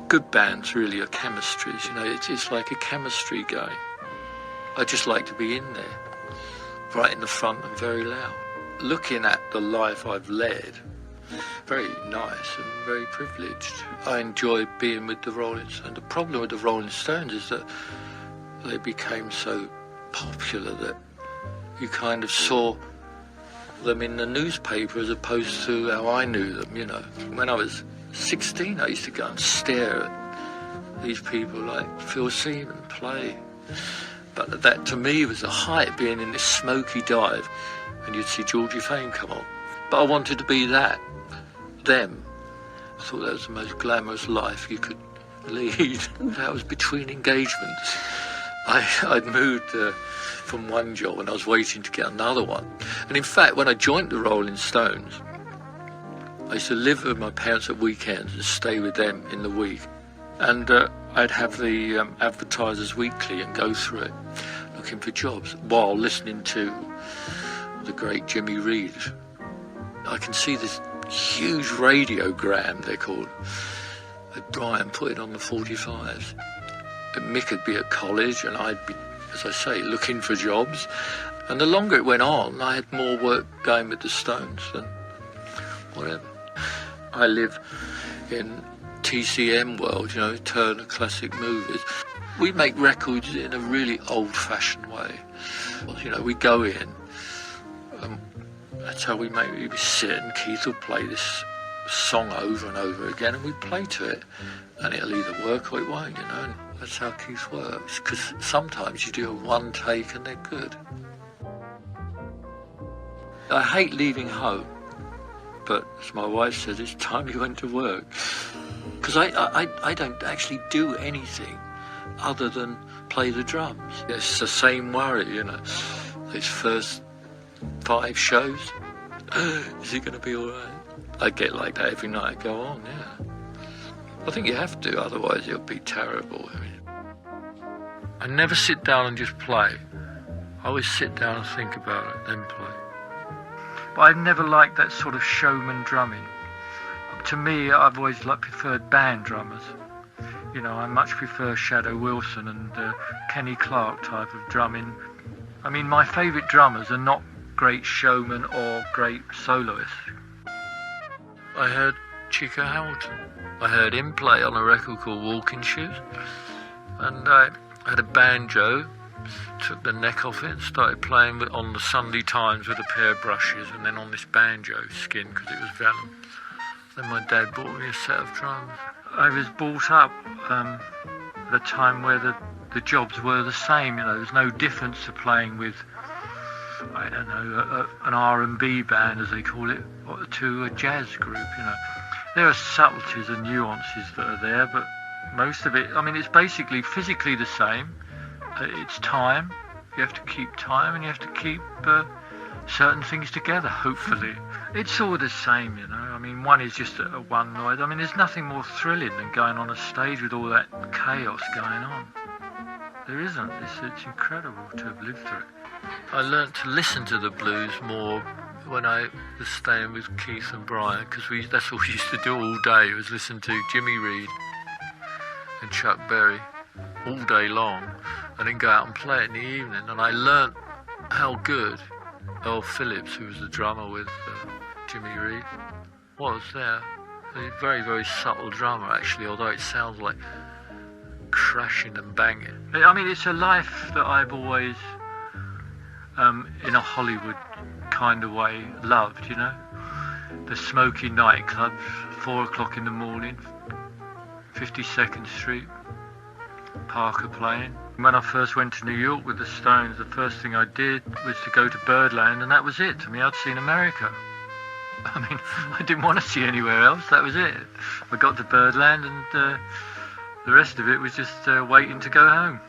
Good bands really are chemistries, it's like a chemistry going. I just like to be in there, right in the front and very loud. Looking at the life I've led, very nice and very privileged. I enjoy being with the Rolling Stones. The problem with the Rolling Stones is that they became so popular that you kind of saw them in the newspaper as opposed to how I knew them, When I was 16, I used to go and stare at these people like Phil Seaman play. But that to me was a height, being in this smoky dive and you'd see Georgie Fame come on. But I wanted to be them. I thought that was the most glamorous life you could lead. That was between engagements. I'd moved from one job and I was waiting to get another one. And in fact, when I joined the Rolling Stones, I used to live with my parents at weekends and stay with them in the week. And I'd have the Advertisers Weekly and go through it, looking for jobs, while listening to the great Jimmy Reed. I can see this huge radiogram, they're called, that Brian put it on the 45s. And Mick would be at college and I'd be, as I say, looking for jobs. And the longer it went on, I had more work going with the Stones than whatever. I live in TCM world, Turner Classic Movies. We make records in a really old-fashioned way. We go in, that's how we sit and Keith will play this song over and over again and we play to it. And it'll either work or it won't, and that's how Keith works. Because sometimes you do a one take and they're good. I hate leaving home, but as my wife says, it's time you went to work. Because I don't actually do anything other than play the drums. It's the same worry, those first 5 shows. Is it going to be all right? I get like that every night I go on, yeah. I think you have to, otherwise it'll be terrible. I never sit down and just play. I always sit down and think about it, then play. But I've never liked that sort of showman drumming. To me, I've always preferred band drummers. I much prefer Shadow Wilson and Kenny Clarke type of drumming. I mean, my favourite drummers are not great showmen or great soloists. I heard Chico Hamilton. I heard him play on a record called Walking Shoes. And I had a banjo, took the neck off it and started playing on the Sunday Times with a pair of brushes and then on this banjo skin because it was vellum. Then my dad bought me a set of drums. I was brought up at a time where the jobs were the same, there's no difference to playing with, I don't know, an R&B band as they call it, or to a jazz group, There are subtleties and nuances that are there, but most of it, it's basically physically the same. It's time. You have to keep time and you have to keep certain things together, hopefully. It's all the same, one is just a one noise. There's nothing more thrilling than going on a stage with all that chaos going on. There isn't. It's incredible to have lived through it. I learnt to listen to the blues more when I was staying with Keith and Brian, because that's what we used to do all day, was listen to Jimmy Reed and Chuck Berry all day long, and then go out and play it in the evening. And I learnt how good Earl Phillips, who was the drummer with Jimmy Reed, was there. A very, very subtle drummer, actually, although it sounds like crashing and banging. It's a life that I've always, in a Hollywood kind of way, loved, The smoky nightclubs, 4 o'clock in the morning, 52nd Street, Parker playing. When I first went to New York with the Stones, the first thing I did was to go to Birdland, and that was it. I'd seen America. I didn't want to see anywhere else, that was it. I got to Birdland and the rest of it was just waiting to go home.